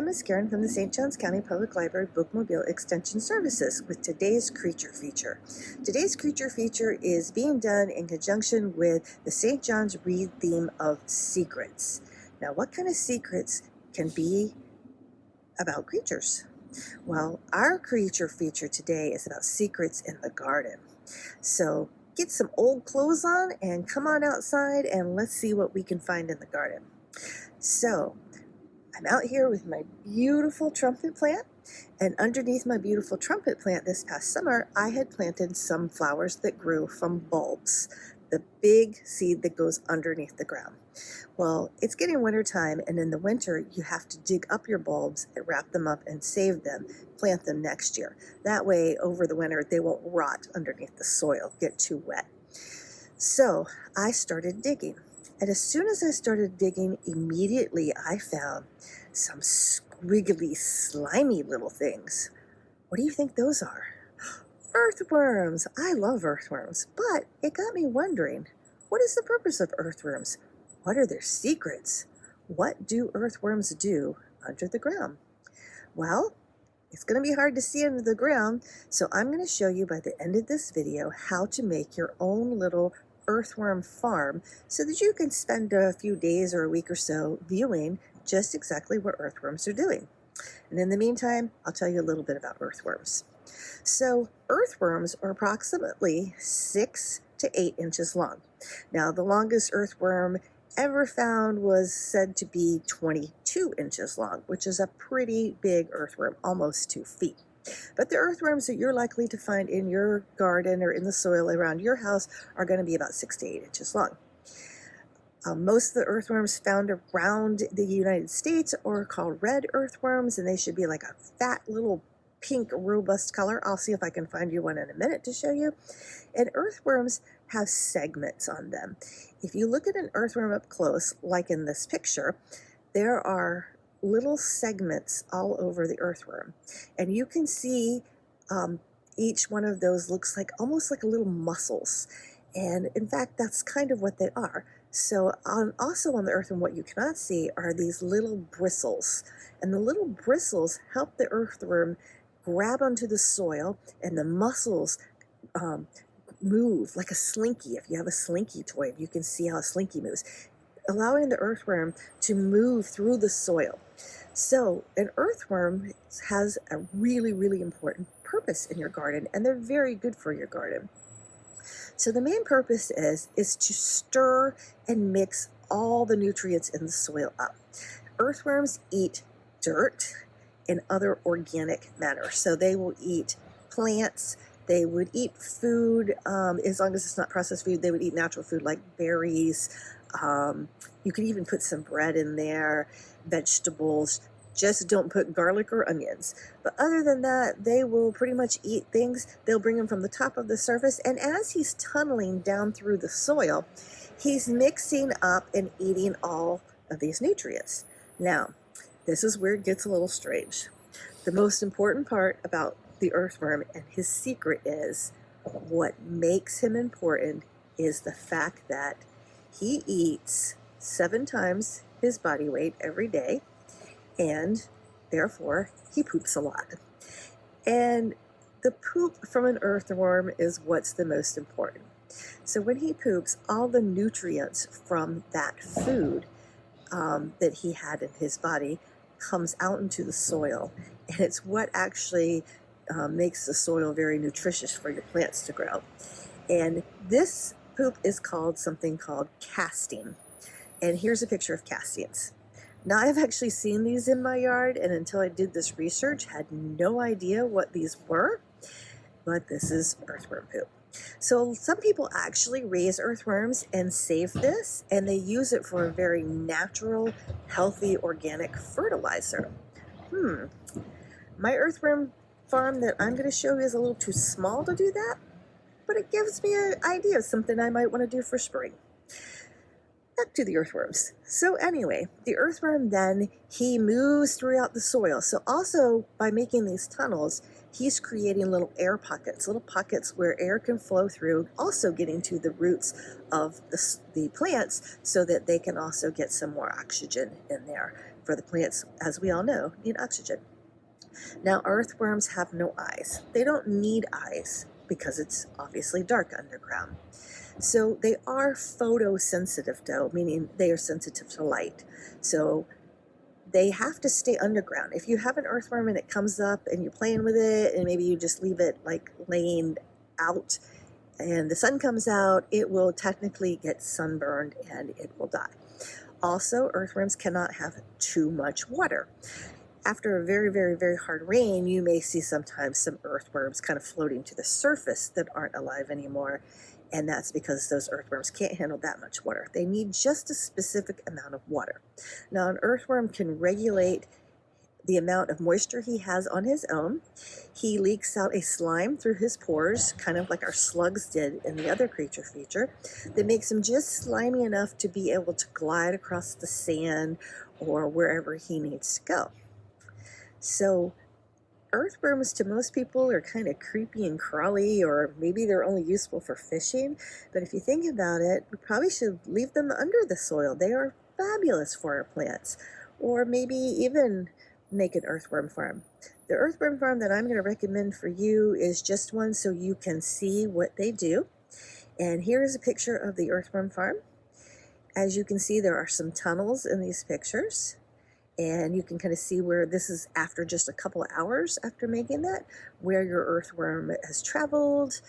I'm Miss Karen from the St. Johns County Public Library Bookmobile Extension Services with today's Creature Feature. Today's Creature Feature is being done in conjunction with the St. John's Read theme of secrets. Now, what kind of secrets can be about creatures? Well, our Creature Feature today is about secrets in the garden. So get some old clothes on and come on outside and let's see what we can find in the garden. So, I'm out here with my beautiful trumpet plant, and underneath my beautiful trumpet plant this past summer, I had planted some flowers that grew from bulbs, the big seed that goes underneath the ground. Well, it's getting winter time, and in the winter, you have to dig up your bulbs and wrap them up and save them, plant them next year. That way, over the winter, they won't rot underneath the soil, get too wet. So I started digging. And as soon as I started digging, immediately I found some squiggly, slimy little things. What do you think those are? Earthworms! I love earthworms, but it got me wondering, what is the purpose of earthworms? What are their secrets? What do earthworms do under the ground? Well, it's going to be hard to see under the ground, so I'm going to show you by the end of this video how to make your own little earthworm farm so that you can spend a few days or a week or so viewing just exactly what earthworms are doing. And in the meantime, I'll tell you a little bit about earthworms. So earthworms are approximately 6 to 8 inches long. Now, the longest earthworm ever found was said to be 22 inches long, which is a pretty big earthworm, almost 2 feet. But the earthworms that you're likely to find in your garden or in the soil around your house are going to be about 6 to 8 inches long. Most of the earthworms found around the United States are called red earthworms, and they should be like a fat little pink, robust color. I'll see if I can find you one in a minute to show you. And earthworms have segments on them. If you look at an earthworm up close, like in this picture, there are little segments all over the earthworm, and you can see each one of those looks like almost like a little muscles, and in fact that's kind of what they are. So also on the earthworm, what you cannot see are these little bristles, and the little bristles help the earthworm grab onto the soil, and the muscles move like a slinky. If you have a slinky toy, you can see how a slinky moves, allowing the earthworm to move through the soil. So an earthworm has a really, really important purpose in your garden, and they're very good for your garden. So the main purpose is to stir and mix all the nutrients in the soil up. Earthworms eat dirt and other organic matter. So they will eat plants, they would eat food, as long as it's not processed food. They would eat natural food like berries. You could even put some bread in there, vegetables. Just don't put garlic or onions. But other than that, they will pretty much eat things. They'll bring them from the top of the surface, and as he's tunneling down through the soil, he's mixing up and eating all of these nutrients. Now, this is where it gets a little strange. The most important part about the earthworm and his secret is, what makes him important is the fact that he eats 7 times his body weight every day, and therefore he poops a lot. And the poop from an earthworm is what's the most important. So when he poops, all the nutrients from that food that he had in his body comes out into the soil, and it's what actually makes the soil very nutritious for your plants to grow. And this poop is called something called casting. And here's a picture of castings. Now, I've actually seen these in my yard, and until I did this research, had no idea what these were, but this is earthworm poop. So some people actually raise earthworms and save this, and they use it for a very natural, healthy, organic fertilizer. My earthworm farm that I'm going to show you is a little too small to do that, but it gives me an idea of something I might want to do for spring. Back to the earthworms. So anyway, the earthworm then, he moves throughout the soil. So also by making these tunnels, he's creating little air pockets, little pockets where air can flow through, also getting to the roots of the plants so that they can also get some more oxygen in there. For the plants, as we all know, need oxygen. Now, earthworms have no eyes. They don't need eyes because it's obviously dark underground. So they are photosensitive though, meaning they are sensitive to light. So they have to stay underground. If you have an earthworm and it comes up and you're playing with it and maybe you just leave it like laying out and the sun comes out, it will technically get sunburned and it will die. Also, earthworms cannot have too much water. After a very, very, very hard rain, you may see sometimes some earthworms kind of floating to the surface that aren't alive anymore. And that's because those earthworms can't handle that much water. They need just a specific amount of water. Now, an earthworm can regulate the amount of moisture he has on his own. He leaks out a slime through his pores, kind of like our slugs did in the other creature feature, that makes him just slimy enough to be able to glide across the sand or wherever he needs to go. So earthworms to most people are kind of creepy and crawly, or maybe they're only useful for fishing. But if you think about it, we probably should leave them under the soil. They are fabulous for our plants. Or maybe even make an earthworm farm. The earthworm farm that I'm going to recommend for you is just one so you can see what they do. And here is a picture of the earthworm farm. As you can see, there are some tunnels in these pictures. And you can kind of see where this is after just a couple of hours after making that, where your earthworm has traveled.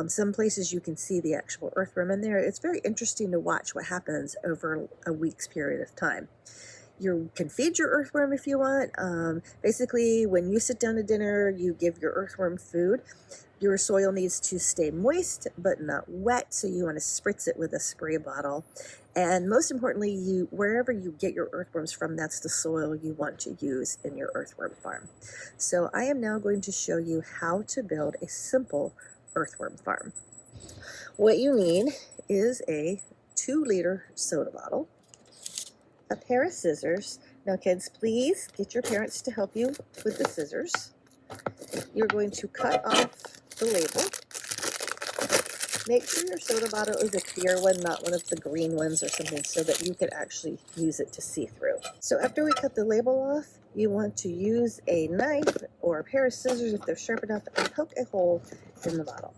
Some places you can see the actual earthworm in there. It's very interesting to watch what happens over a week's period of time. You can feed your earthworm if you want. Basically, when you sit down to dinner, you give your earthworm food. Your soil needs to stay moist but not wet, so you want to spritz it with a spray bottle. And most importantly, wherever you get your earthworms from, that's the soil you want to use in your earthworm farm. So I am now going to show you how to build a simple earthworm farm. What you need is a 2-liter soda bottle, a pair of scissors. Now kids, please get your parents to help you with the scissors. You're going to cut off the label. Make sure your soda bottle is a clear one, not one of the green ones or something, so that you can actually use it to see through. So after we cut the label off, you want to use a knife or a pair of scissors if they're sharp enough and poke a hole in the bottle.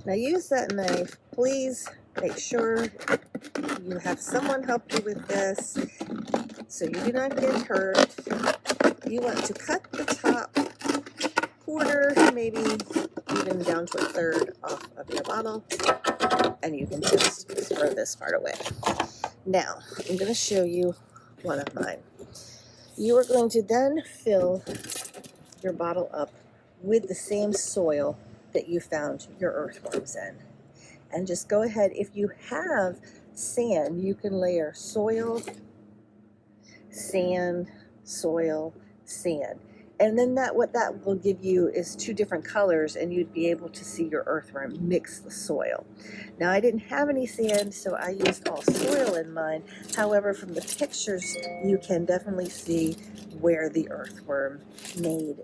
Now use that knife. Please make sure you have someone help you with this so you do not get hurt. You want to cut the top quarter, maybe even down to a third off of your bottle, and you can just throw this part away. Now, I'm going to show you one of mine. You are going to then fill your bottle up with the same soil that you found your earthworms in. And just go ahead, if you have sand, you can layer soil, sand, soil, sand. And then what that will give you is 2 different colors, and you'd be able to see your earthworm mix the soil. Now, I didn't have any sand, so I used all soil in mine. However, from the pictures, you can definitely see where the earthworm made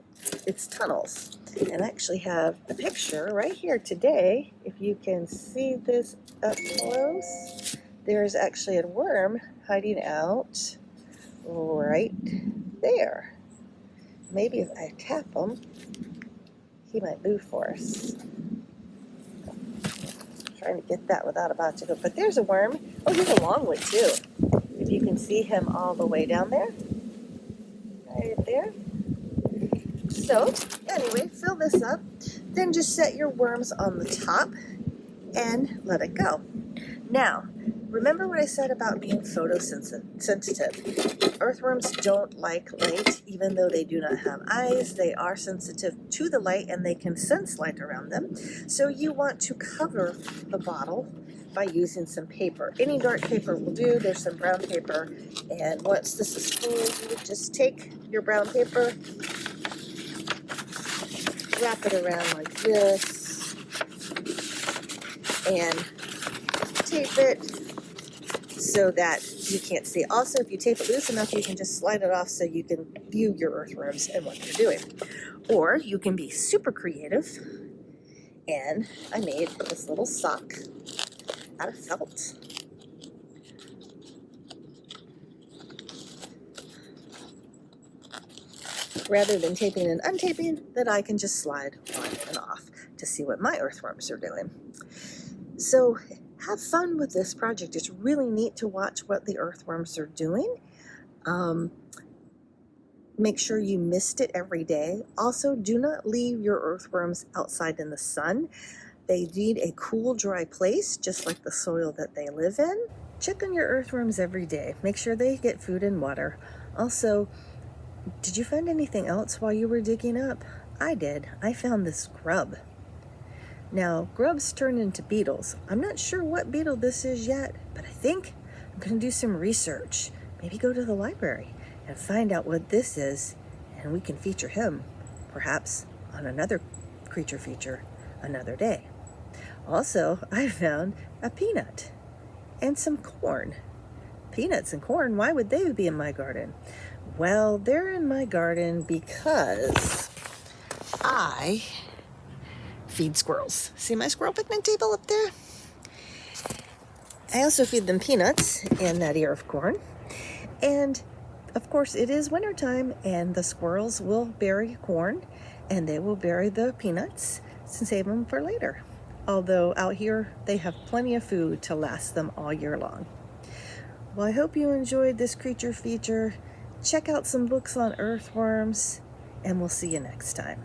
its tunnels. And I actually have a picture right here today. If you can see this up close, there's actually a worm hiding out right there. Maybe if I tap him, he might move for us. Trying to get that without about to go. But there's a worm. Oh, he's a long one too. If you can see him all the way down there. Right there. So, anyway, fill this up. Then just set your worms on the top and let it go. Now, remember what I said about being photosensitive. Earthworms don't like light, even though they do not have eyes. They are sensitive to the light and they can sense light around them. So you want to cover the bottle by using some paper. Any dark paper will do. There's some brown paper. And once this is full, you would just take your brown paper, wrap it around like this, and tape it so that you can't see. Also, if you tape it loose enough, you can just slide it off so you can view your earthworms and what they're doing. Or you can be super creative, and I made this little sock out of felt. Rather than taping and untaping, that I can just slide on and off to see what my earthworms are doing. So have fun with this project. It's really neat to watch what the earthworms are doing. Make sure you mist it every day. Also, do not leave your earthworms outside in the sun. They need a cool, dry place, just like the soil that they live in. Check on your earthworms every day. Make sure they get food and water. Also, did you find anything else while you were digging up? I did. I found this grub. Now, grubs turn into beetles. I'm not sure what beetle this is yet, but I think I'm going to do some research. Maybe go to the library and find out what this is, and we can feature him, perhaps on another creature feature another day. Also, I found a peanut and some corn. Peanuts and corn, why would they be in my garden? Well, they're in my garden because I feed squirrels. See my squirrel picnic table up there? I also feed them peanuts and that ear of corn. And of course, it is wintertime, and the squirrels will bury corn, and they will bury the peanuts to save them for later. Although out here, they have plenty of food to last them all year long. Well, I hope you enjoyed this creature feature. Check out some books on earthworms, and we'll see you next time.